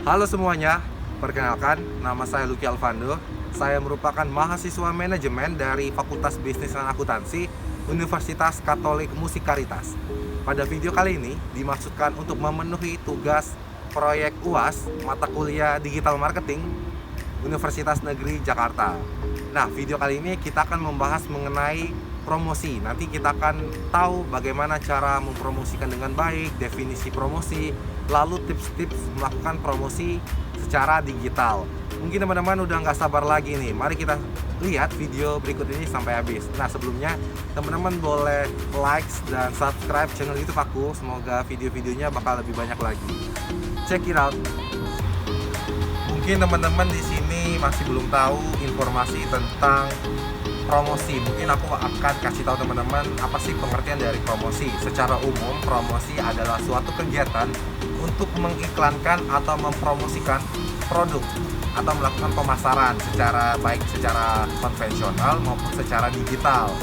Halo semuanya, perkenalkan nama saya Lucky Alvando. Saya merupakan mahasiswa manajemen dari Fakultas Bisnis dan Akuntansi Universitas Katolik Musikaritas. Pada video kali ini dimaksudkan untuk memenuhi tugas proyek UAS mata kuliah Digital Marketing Universitas Negeri Jakarta. Nah, video kali ini kita akan membahas mengenai promosi. Nanti kita akan tahu bagaimana cara mempromosikan dengan baik, definisi promosi, lalu tips-tips melakukan promosi secara digital. Mungkin teman-teman udah nggak sabar lagi nih. Mari kita lihat video berikut ini sampai habis. Nah, sebelumnya teman-teman boleh like dan subscribe channel YouTube aku. Semoga video-videonya bakal lebih banyak lagi. Check it out. Mungkin teman-teman di sini masih belum tahu informasi tentang promosi. Mungkin aku akan kasih tahu teman-teman apa sih pengertian dari promosi. Secara umum, promosi adalah suatu kegiatan untuk mengiklankan atau mempromosikan produk atau melakukan pemasaran secara konvensional maupun secara digital.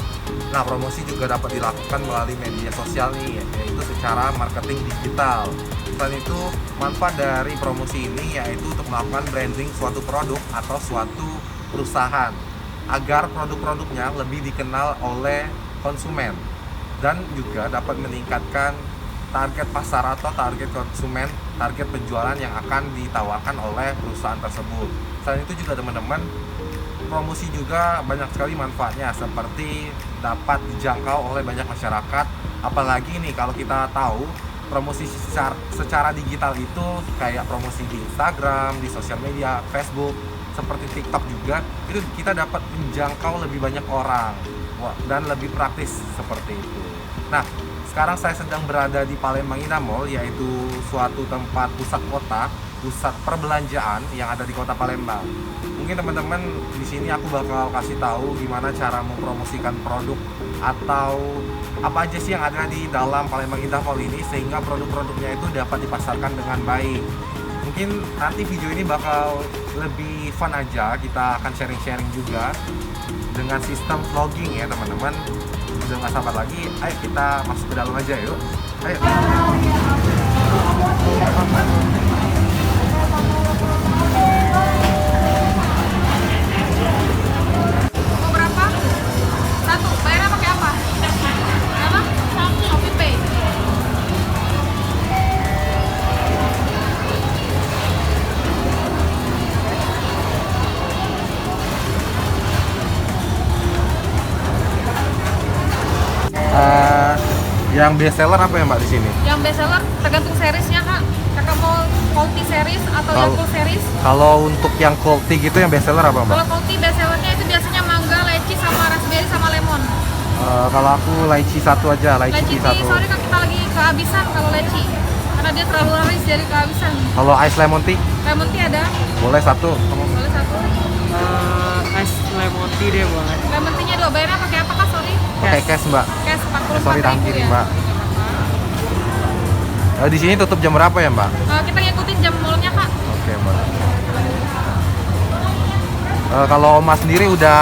Nah, promosi juga dapat dilakukan melalui media sosial nih, yaitu secara marketing digital. Selain itu, manfaat dari promosi ini yaitu untuk melakukan branding suatu produk atau suatu perusahaan agar produk-produknya lebih dikenal oleh konsumen dan juga dapat meningkatkan target pasar atau target konsumen, target penjualan yang akan ditawarkan oleh perusahaan tersebut. Selain itu juga teman-teman, promosi juga banyak sekali manfaatnya, seperti dapat dijangkau oleh banyak masyarakat. Apalagi nih kalau kita tahu promosi secara digital itu kayak promosi di Instagram, di sosial media, Facebook, seperti TikTok juga, itu kita dapat menjangkau lebih banyak orang dan lebih praktis seperti itu. Nah, sekarang saya sedang berada di Palembang Indah Mall, yaitu suatu tempat pusat kota, pusat perbelanjaan yang ada di kota Palembang. Mungkin teman-teman di sini aku bakal kasih tahu gimana cara mempromosikan produk atau apa aja sih yang ada di dalam Palembang Indah Mall ini sehingga produk-produknya itu dapat dipasarkan dengan baik. Mungkin nanti video ini bakal lebih fun aja, kita akan sharing-sharing juga dengan sistem vlogging ya teman-teman. Udah gak sabar lagi, ayo kita masuk ke dalam aja yuk. Ayo. Mau berapa? Satu, bayarnya pakai apa? Apa? Shopee Pay. Yang best seller apa ya Mbak di sini? Yang best seller tergantung seriesnya kak. Kakak mau quality series atau yang full series? Kalau untuk yang quality gitu yang best seller apa Mbak? Kalau quality best sellernya itu biasanya mangga, leci, sama raspberry, sama lemon. Kalau aku lychee satu aja, Leci satu. soalnya kan kita lagi kehabisan kalau leci, karena dia terlalu laris jadi kehabisan. Kalau ice lemon tea Lemon tea ada? boleh satu. Boleh satu. Ice lemon tea deh boleh. Lemon tea-nya dua, bayarnya pakai apa kak? Sorry. Pakai cash Mbak. Cash 44.000 Sorry, tangan kiri, ya. Mbak. Di sini tutup jam berapa ya Mbak? Kita ngikutin jam mallnya kak. Oke Mbak. Kalau Oma sendiri udah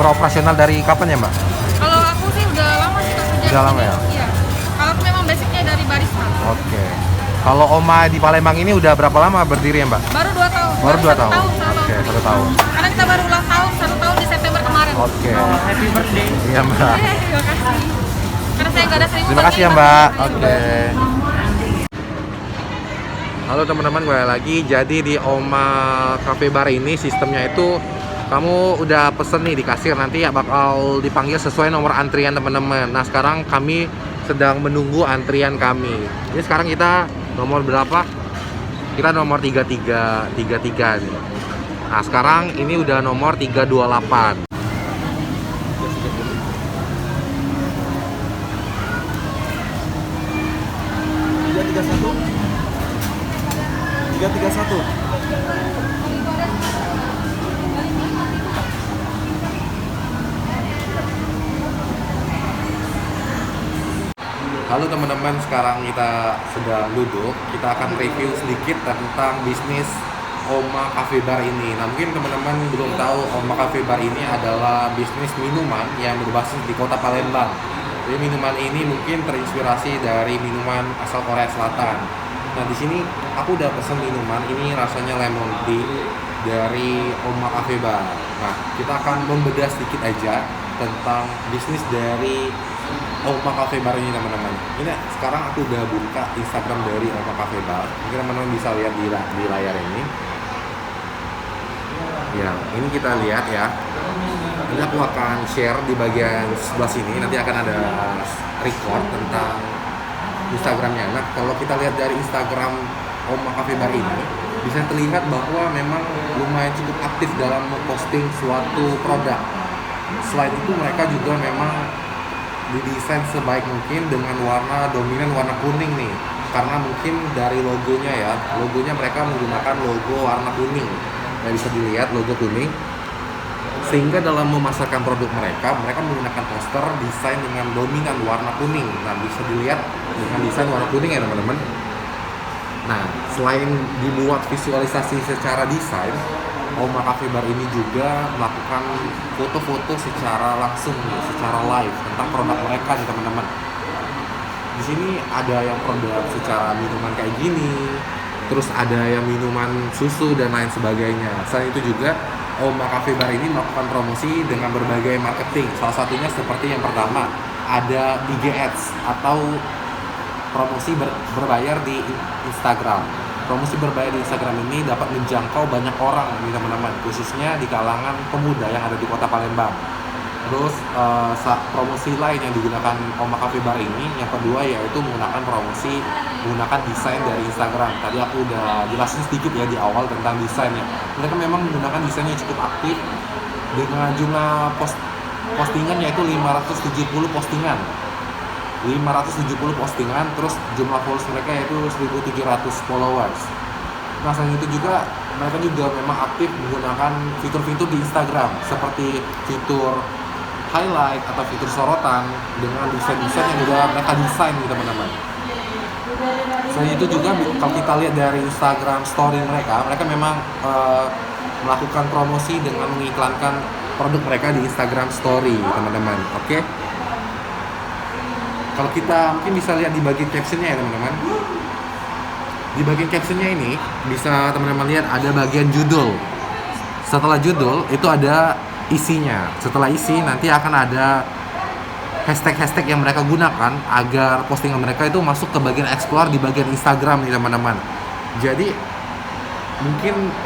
beroperasional dari kapan ya Mbak? Kalau aku sih udah lama sih kak kerja Udah di lama sini. ya? Iya. Kalau aku memang basicnya dari barista. Oke. Kalau Oma di Palembang ini udah berapa lama berdiri ya Mbak? Baru 2 tahun. Baru 2 tahun. 1 tahun. Oke, 1 tahun. Karena kita baru ulang tahun 1 tahun di September kemarin. Oke. Happy birthday. Iya Mbak. Terima kasih. Karena saya nggak ada 1000. Terima kasih ya Mbak. Oke. Halo teman-teman, kembali lagi. Jadi di Oma Cafe Bar ini sistemnya itu kamu udah pesen nih di kasir, nanti ya bakal dipanggil sesuai nomor antrian teman-teman. Nah, sekarang kami sedang menunggu antrian kami. Ini sekarang kita nomor berapa? Kita nomor 33 nih. Nah, sekarang ini udah nomor 328. Halo teman-teman, sekarang kita sedang duduk. Kita akan review sedikit tentang bisnis Oma Cafe Bar ini. Nah, mungkin teman-teman belum tahu, Oma Cafe Bar ini adalah bisnis minuman yang berbasis di kota Palembang. Jadi minuman ini mungkin terinspirasi dari minuman asal Korea Selatan. Nah, di sini aku udah pesen minuman, ini rasanya lemon tea dari Oma Cafe Bar. Nah, kita akan membedah sedikit aja tentang bisnis dari Oma Cafe Bar ini teman-teman. Ini sekarang aku udah buka Instagram dari Oma Cafe Bar. Mungkin teman-teman bisa lihat di layar ini. Ya, ini kita lihat ya. Ini aku akan share di bagian sebelah sini. Nanti akan ada record tentang Instagramnya. Nah, kalau kita lihat dari Instagram Oma Cafe Bar ini, bisa terlihat bahwa memang lumayan cukup aktif dalam memposting suatu produk. Selain itu mereka juga memang didesain sebaik mungkin dengan warna dominan warna kuning nih. Karena mungkin dari logonya mereka menggunakan logo warna kuning. Nah, bisa dilihat logo kuning. Sehingga dalam memasarkan produk mereka menggunakan poster desain dengan dominan warna kuning. Nah, bisa dilihat dengan desain warna kuning ya teman-teman. Nah, selain dibuat visualisasi secara desain, Oma Cafe Bar ini juga melakukan foto-foto secara langsung, secara live tentang produk mereka nih teman-teman. Di sini ada yang produk secara minuman kayak gini, terus ada yang minuman susu dan lain sebagainya. Selain itu juga Oma Cafe Bar ini melakukan promosi dengan berbagai marketing. Salah satunya seperti yang pertama, ada IG Ads atau promosi berbayar di Instagram. Promosi berbayar di Instagram ini dapat menjangkau banyak orang nih teman-teman, khususnya di kalangan pemuda yang ada di Kota Palembang. Terus promosi lain yang digunakan Oma Cafe Bar ini, yang kedua yaitu menggunakan desain dari Instagram. Tadi aku udah jelasin sedikit ya di awal tentang desainnya. Mereka memang menggunakan desain yang cukup aktif dengan jumlah postingan yaitu 570 postingan. 570 postingan, terus jumlah followers mereka yaitu 1.700 followers. Nah, selain itu juga mereka juga memang aktif menggunakan fitur-fitur di Instagram seperti fitur highlight atau fitur sorotan dengan desain-desain yang udah mereka desain nih teman-teman. Selain itu juga kalau kita lihat dari Instagram story mereka memang melakukan promosi dengan mengiklankan produk mereka di Instagram story teman-teman. Oke. Kalau kita mungkin bisa lihat di bagian captionnya ya teman-teman. Di bagian captionnya ini bisa teman-teman lihat ada bagian judul. Setelah judul itu ada isinya. Setelah isi nanti akan ada hashtag-hashtag yang mereka gunakan agar postingan mereka itu masuk ke bagian explore di bagian Instagram nih teman-teman. Jadi mungkin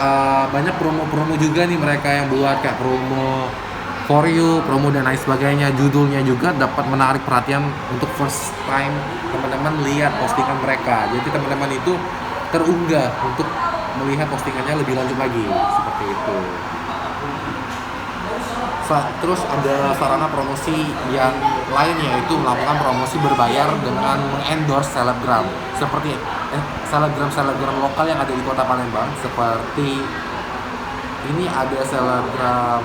banyak promo-promo juga nih mereka yang buat kayak promo for you, promo dan lain sebagainya. Judulnya juga dapat menarik perhatian untuk first time teman-teman lihat postingan mereka. Jadi teman-teman itu terunggah untuk melihat postingannya lebih lanjut lagi seperti itu. Terus ada sarana promosi yang lain yaitu melakukan promosi berbayar dengan mengendorse selebgram seperti selebgram lokal yang ada di Kota Palembang. Seperti ini ada selebgram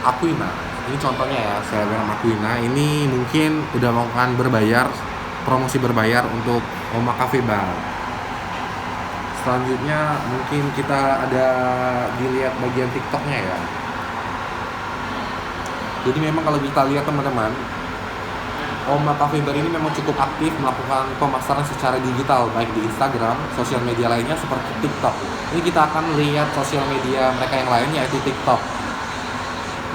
Aquina, ini contohnya ya, selebgram Aquina ini mungkin udah melakukan promosi berbayar untuk Oma Cafe Bar. Selanjutnya mungkin kita ada dilihat bagian TikToknya ya. Jadi memang kalau kita lihat teman-teman, Oma Cafe Bar ini memang cukup aktif melakukan pemasaran secara digital baik di Instagram, sosial media lainnya seperti TikTok. Ini kita akan lihat sosial media mereka yang lainnya yaitu TikTok.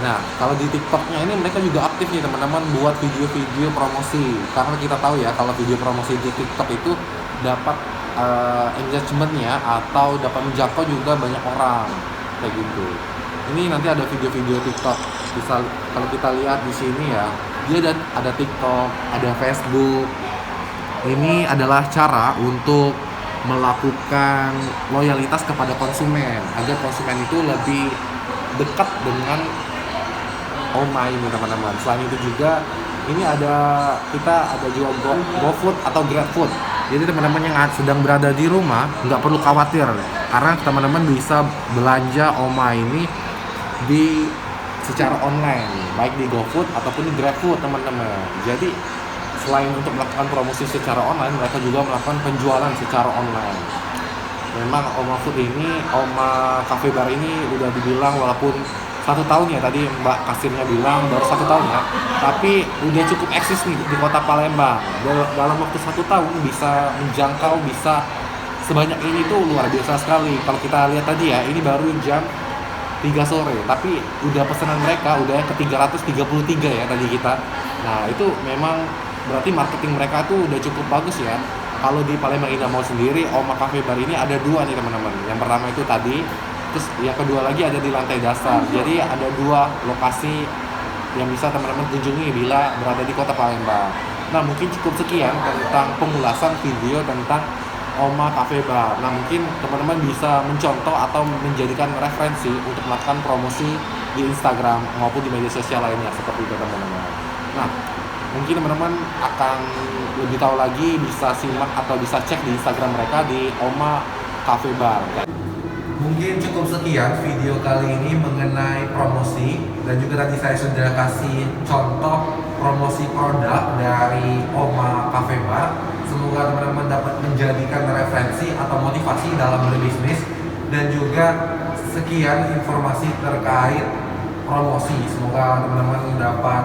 Nah, kalau di TikToknya ini mereka juga aktif nih teman-teman buat video-video promosi. Karena kita tahu ya kalau video promosi di TikTok itu dapat engagementnya atau dapat menjangkau juga banyak orang kayak gitu. Ini nanti ada video-video TikTok. Bisa kalau kita lihat di sini ya, dia ada TikTok, ada Facebook. Ini adalah cara untuk melakukan loyalitas kepada konsumen agar konsumen itu lebih dekat dengan Oma ini teman-teman. Selain itu juga ini kita ada jual GoFood atau GrabFood. Jadi teman-teman yang sedang berada di rumah nggak perlu khawatir karena teman-teman bisa belanja Oma ini secara online, baik di GoFood ataupun di GrabFood teman-teman. Jadi selain untuk melakukan promosi secara online, mereka juga melakukan penjualan secara online. Memang Oma Cafe Bar ini udah dibilang walaupun 1 tahun ya, tadi Mbak kasirnya bilang baru 1 tahun ya, tapi udah cukup eksis nih di Kota Palembang. Dalam waktu 1 tahun bisa menjangkau bisa sebanyak ini tuh luar biasa sekali. Kalau kita lihat tadi ya, ini baru jam 3 sore, tapi udah pesanan mereka udah yang ke 333 ya tadi kita. Nah itu memang berarti marketing mereka tuh udah cukup bagus ya. Kalau di Palembang Indah Mall sendiri, Oma Cafe Bar ini ada dua nih teman-teman. Yang pertama itu tadi, terus yang kedua lagi ada di lantai dasar. Jadi ada dua lokasi yang bisa teman-teman kunjungi bila berada di kota Palembang. Nah mungkin cukup sekian tentang pengulasan video tentang Oma Cafe Bar. Nah mungkin teman-teman bisa mencontoh atau menjadikan referensi untuk melakukan promosi di Instagram maupun di media sosial lainnya seperti itu teman-teman. Nah mungkin teman-teman akan lebih tahu lagi, bisa simak atau bisa cek di Instagram mereka di Oma Cafe Bar. Mungkin cukup sekian video kali ini mengenai promosi, dan juga tadi saya sudah kasih contoh promosi produk dari Oma Cafe Bar. Semoga teman-teman dapat menjadikan referensi atau motivasi dalam berbisnis, dan juga sekian informasi terkait promosi. Semoga teman-teman dapat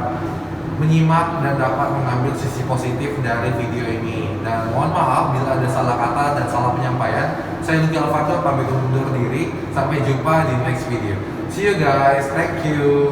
menyimak dan dapat mengambil sisi positif dari video ini. Dan mohon maaf bila ada salah kata dan salah penyampaian. Saya Lucky Alvando pamit undur diri. Sampai jumpa di next video. See you guys. Thank you.